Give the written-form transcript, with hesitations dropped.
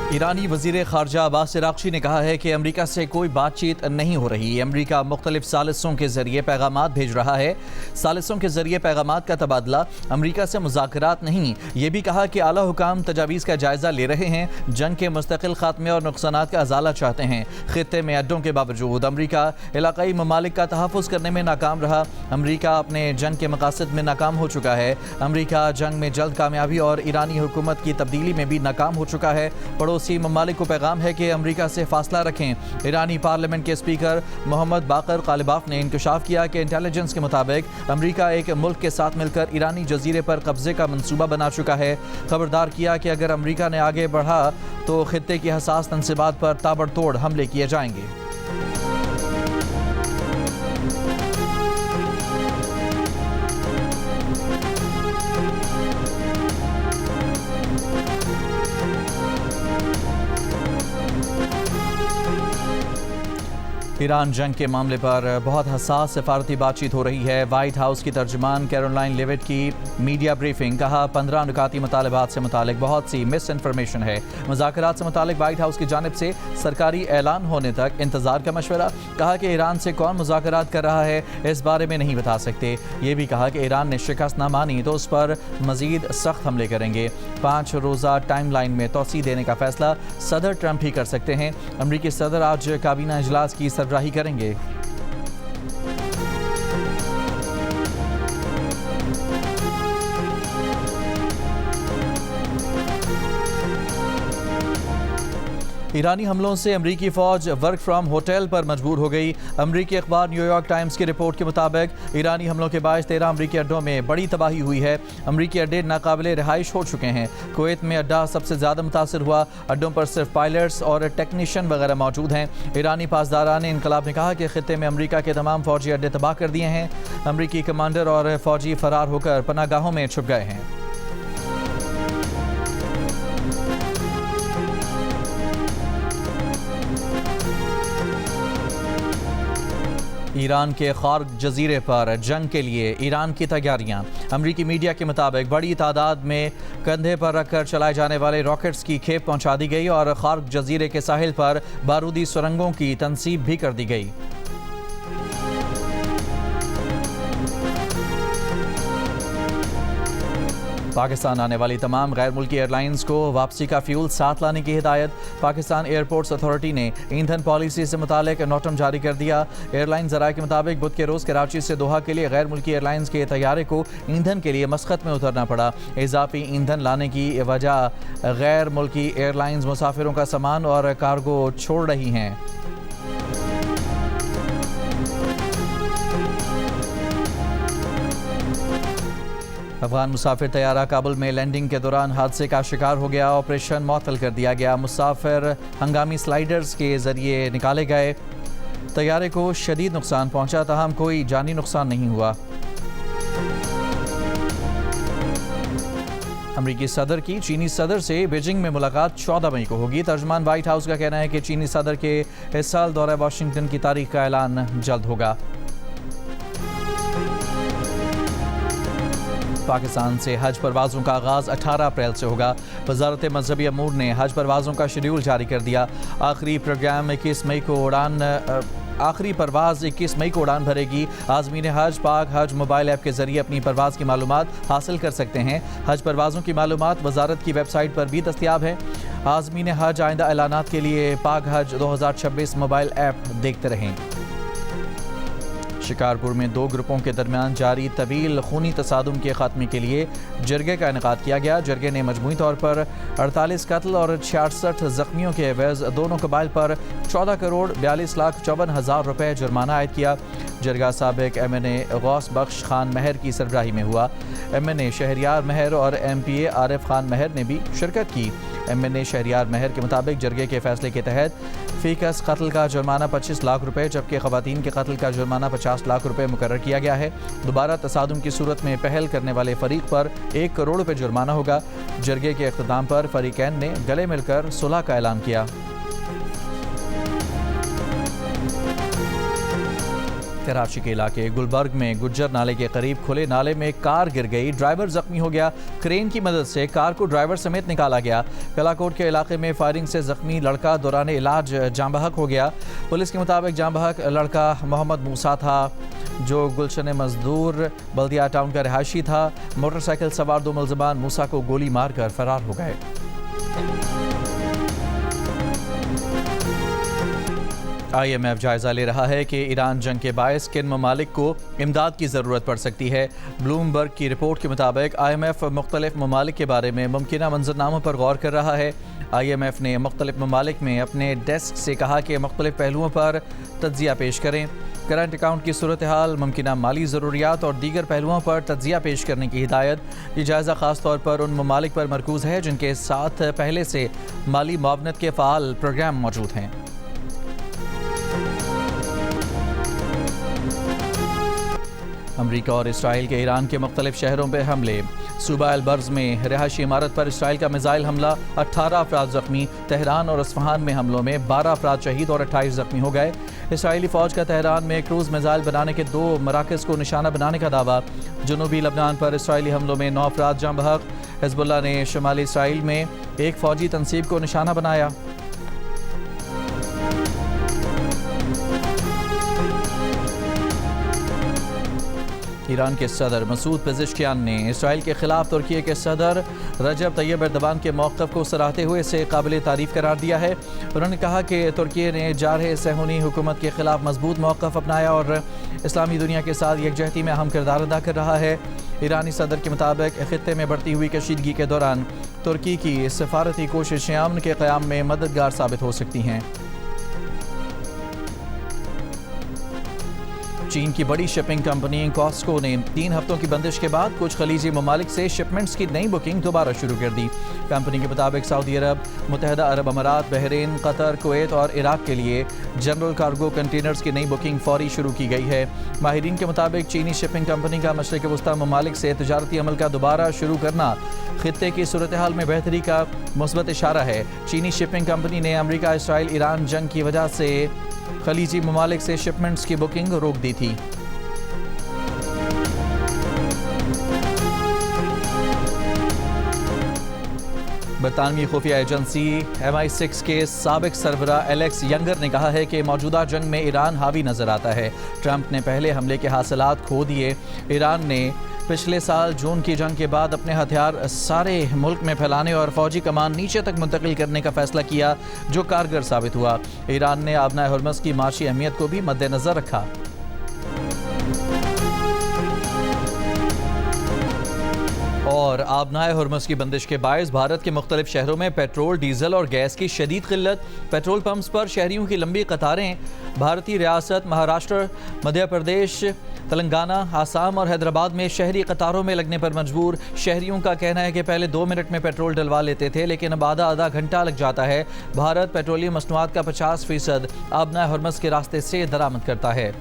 ईरानी वज़ीर ख़ारजा अब्बास अराग़ची ने कहा है कि अमरीका से कोई बातचीत नहीं हो रही। अमरीका मुख्तलिफ सालिसों के ज़रिए पैगामात भेज रहा है। सालिसों के ज़रिए पैगामात का तबादला, अमरीका से मुज़ाकरात नहीं। ये भी कहा कि आला हुकाम तजावीज़ का जायज़ा ले रहे हैं, जंग के मुस्तकिल ख़ात्मे और नुक़सानात का अज़ाला चाहते हैं। ख़ित्ते में अड्डों के बावजूद अमरीका इलाक़ाई ममालिक का तहफ़्फ़ुज़ करने में नाकाम रहा। अमरीका अपने जंग के मक़ासद में नाकाम हो चुका है। अमरीका जंग में जल्द कामयाबी और ईरानी हुकूमत की तब्दीली में भी नाकाम हो चुका है। पड़ोसी ममालिक को पैगाम है कि अमरीका से फासला रखें। ईरानी पार्लियामेंट के स्पीकर मोहम्मद बाकर कालिबाफ ने इंकशाफ किया कि इंटेलिजेंस के मुताबिक अमरीका एक मुल्क के साथ मिलकर ईरानी जजीरे पर कब्जे का मंसूबा बना चुका है। खबरदार किया कि अगर अमरीका ने आगे बढ़ा तो खित्ते की हसास तंसीबात पर ताबड़तोड़ हमले किए जाएंगे। ईरान जंग के मामले पर बहुत हसास सफारती बातचीत हो रही है। वाइट हाउस की तर्जुमान कैरोलाइन लेविट की मीडिया ब्रीफिंग, कहा 15 नुकाती मुतालबात से मुतालिक बहुत सी मिस इन्फॉर्मेशन है। मुज़ाकरात से मुतालिक वाइट हाउस की जानिब से सरकारी ऐलान होने तक इंतज़ार का मशवरा। कहा कि ईरान से कौन मुज़ाकरात कर रहा है इस बारे में नहीं बता सकते। ये भी कहा कि ईरान ने शिकस्त न मानी तो उस पर मज़ीद सख्त हमले करेंगे। 5 रोज़ा टाइम लाइन में तोसी देने का फैसला सदर ट्रंप ही कर सकते हैं। अमरीकी सदर आज काबीना इजलास की सरबराही करेंगे। ईरानी हमलों से अमरीकी फ़ौज वर्क फ्राम होटल पर मजबूर हो गई। अमरीकी अखबार न्यूयॉर्क टाइम्स की रिपोर्ट के मुताबिक ईरानी हमलों के बायस 13 अमरीकी अड्डों में बड़ी तबाही हुई है। अमरीकी अड्डे नाकाबिले रिहाइश हो चुके हैं। कुवैत में अड्डा सबसे ज़्यादा मुतासर हुआ। अड्डों पर सिर्फ पायलट्स और टेक्नीशियन वगैरह मौजूद हैं। ईरानी पासदारान इनकलाब ने कहा कि खित्ते में अमरीका के तमाम फ़ौजी अड्डे तबाह कर दिए हैं। अमरीकी कमांडर और फ़ौजी फरार होकर पनागाहों में छुप गए हैं। ईरान के खार्क जजीरे पर जंग के लिए ईरान की तैयारियां। अमरीकी मीडिया के मुताबिक बड़ी तादाद में कंधे पर रखकर चलाए जाने वाले रॉकेट्स की खेप पहुंचा दी गई और खार्क जजीरे के साहिल पर बारूदी सुरंगों की तनसीब भी कर दी गई। पाकिस्तान आने वाली तमाम गैर मुल्की एयरलाइंस को वापसी का फ्यूल साथ लाने की हिदायत। पाकिस्तान एयरपोर्ट्स अथॉरिटी ने ईंधन पॉलिसी से मुतालिक नोटम जारी कर दिया। एयरलाइन ज़राए के मुताबिक बुध के रोज़ कराची से दोहा के लिए गैर मुल्की एयरलाइंस के तैयारे को ईंधन के लिए मस्कत में उतरना पड़ा। इजाफी ईंधन लाने की वजह गैर मुल्की एयरलाइंस मुसाफिरों का सामान और कार्गो छोड़ रही हैं। अफगान मुसाफिर तैयारा काबुल में लैंडिंग के दौरान हादसे का शिकार हो गया। ऑपरेशन मुअत्तल कर दिया गया। मुसाफिर हंगामी स्लाइडर्स के जरिए निकाले गए। तैयारे को शदीद नुकसान पहुंचा, ताहम कोई जानी नुकसान नहीं हुआ। अमरीकी सदर की चीनी सदर से बीजिंग में मुलाकात 14 मई को होगी। तर्जुमान वाइट हाउस का कहना है कि चीनी सदर के इस साल दौरा वाशिंगटन की तारीख का ऐलान जल्द होगा। पाकिस्तान से हज परवाज़ों का आगाज़ 18 अप्रैल से होगा। वज़ारत मज़हबी अमूर ने हज परवाज़ों का शेड्यूल जारी कर दिया। आखिरी परवाज़ 21 मई को उड़ान भरेगी। आज़मीन हज पाक हज मोबाइल ऐप के ज़रिए अपनी परवाज़ की मालूमात हासिल कर सकते हैं। हज परवाज़ों की मालूमात वज़ारत की वेबसाइट पर भी दस्तियाब है। आज़मीन हज आइंदा ऐलानात के लिए पाक हज 2026 मोबाइल ऐप देखते रहें। शिकारपुर में 2 ग्रुपों के दरमियान जारी तवील खूनी तसादुम के खात्मे के लिए जरगे का इनेकाद किया गया। जरगे ने मजमूई तौर पर 48 कत्ल और 66 जख्मियों के एवज़ दोनों कबाइल पर 14 करोड़ 42 लाख 54 हज़ार रुपये जुर्माना आयद किया। जरगा साबिक MNA गौस बख्श खान महर की सरबराही में हुआ। MNA शहरियार महर और MPA आरिफ खान महर ने भी शिरकत की। MNA शहरियार महर के मुताबिक जरगे के फैसले के तहत फ़ीकस कत्ल का जुर्माना 25 लाख रुपये जबकि ख़वातीन के कत्ल का जुर्माना 50 लाख रुपये मुकर्रर किया गया है। दोबारा तसादुम की सूरत में पहल करने वाले फरीक पर 1 करोड़ रुपये जुर्माना होगा। जरगे के इख्तिताम पर फरीकैन ने गले मिलकर सुलह का ऐलान किया। कराची के इलाके गुलबर्ग में गुज्जर नाले के करीब खुले नाले में कार गिर गई, ड्राइवर जख्मी हो गया। क्रेन की मदद से कार को ड्राइवर समेत निकाला गया। कलाकोट के इलाके में फायरिंग से जख्मी लड़का दौरान इलाज जाँ बहक हो गया। पुलिस के मुताबिक जाँ बहक लड़का मोहम्मद मूसा था, जो गुलशन मजदूर बल्दिया टाउन का रहायशी था। मोटरसाइकिल सवार 2 मुलजमान मूसा को गोली मारकर फरार हो गए। IMF जायजा ले रहा है कि ईरान जंग के बायस किन ममालिक को इमदाद की ज़रूरत पड़ सकती है। ब्लूमबर्ग की रिपोर्ट के मुताबिक IMF मुख्तलिफ ममालिक के बारे में मुमकिना मंजरनामों पर गौर कर रहा है। IMF ने मुख्तलिफ ममालिक में अपने डेस्क से कहा कि मुख्तलिफ पहलुओं पर तज्जिया पेश करें। करंट अकाउंट की सूरत हाल, मुमकिना माली ज़रूरियात और दीगर पहलुओं पर तज्जिया पेश करने की हिदायत। ये जायज़ा ख़ास तौर पर उन ममालिक पर मरकूज़ है जिनके साथ पहले से माली मुआवनत के फ़ाल प्रोग्राम मौजूद हैं। अमरीका और इसराइल के ईरान के मुख्तलिफ शहरों पर हमले। सूबा अलबर्ज में रिहायशी इमारत पर इसराइल का मिसाइल हमला, 18 अफराद जख्मी। तेहरान और अस्फहान में हमलों में 12 अफराद शहीद और 28 जख्मी हो गए। इसराइली फ़ौज का तेहरान में क्रूज़ मिसाइल बनाने के 2 मराकज़ को निशाना बनाने का दावा। जनूबी लबनान पर इसराइली हमलों में 9 अफराद जाँ बहक। हिज़्बुल्लाह ने शुमाली इसराइल में एक फ़ौजी तनसीब को निशाना बनाया। ईरान के सदर मसूद पेज़ेश्कियान ने इसराइल के खिलाफ तुर्की के सदर रजब तैयब एर्दोगान के मौक़िफ़ को सराहते हुए इसे काबिल तारीफ़ करार दिया है। उन्होंने कहा कि तुर्की ने जारह सहूनी हुकूमत के खिलाफ मजबूत मौक़िफ़ अपनाया और इस्लामी दुनिया के साथ यकजहती में अहम किरदार अदा कर रहा है। ईरानी सदर के मुताबिक खित्ते में बढ़ती हुई कशीदगी के दौरान तुर्की की सफारती कोशिशें अमन के क़याम में मददगार साबित हो सकती हैं। चीन की बड़ी शिपिंग कंपनी कॉस्को ने 3 हफ्तों की बंदिश के बाद कुछ खलीजी ममालिक से शिपमेंट्स की नई बुकिंग दोबारा शुरू कर दी। कंपनी के मुताबिक सऊदी अरब, मुत्तहदा अरब अमारात, बहरीन, कतर, कुवैत और इराक के लिए जनरल कार्गो कंटेनर्स की नई बुकिंग फौरी शुरू की गई है। माहिरीन के मुताबिक चीनी शिपिंग कंपनी का मशरिक़ वस्ता ममालिक से तजारती अमल का दोबारा शुरू करना खित्ते की सूरत हाल में बेहतरी का मुस्बत इशारा है। चीनी शिपिंग कंपनी ने अमरीका इसराइल ईरान जंग की वजह से खलीजी ममालिक से शिपमेंट्स की बुकिंग रोक दी थी। बरतानवी खुफिया एजेंसी MI6 के साबिक सरबरा एलेक्स यंगर ने कहा है कि मौजूदा जंग में ईरान हावी नजर आता है। ट्रंप ने पहले हमले के हासिलात खो दिए। ईरान ने पिछले साल जून की जंग के बाद अपने हथियार सारे मुल्क में फैलाने और फौजी कमान नीचे तक मुंतकिल करने का फैसला किया, जो कारगर साबित हुआ। ईरान ने आबनाए हुर्मुज़ की माशी अहमियत को भी मद्देनजर रखा। और आबनाए हुर्मुज़ की बंदिश के बायस भारत के मुख्तलिफ शहरों में पेट्रोल, डीजल और गैस की शदीद किल्लत। पेट्रोल पंप्स पर शहरियों की लंबी कतारें। भारतीय रियासत महाराष्ट्र, मध्य प्रदेश, तेलंगाना, आसाम और हैदराबाद में शहरी कतारों में लगने पर मजबूर। शहरियों का कहना है कि पहले 2 मिनट में पेट्रोल डलवा लेते थे, लेकिन अब आधा घंटा लग जाता है। भारत पेट्रोलियम मसनूआत का 50% आबनाए हुर्मुज़ के रास्ते से दरामद करता है।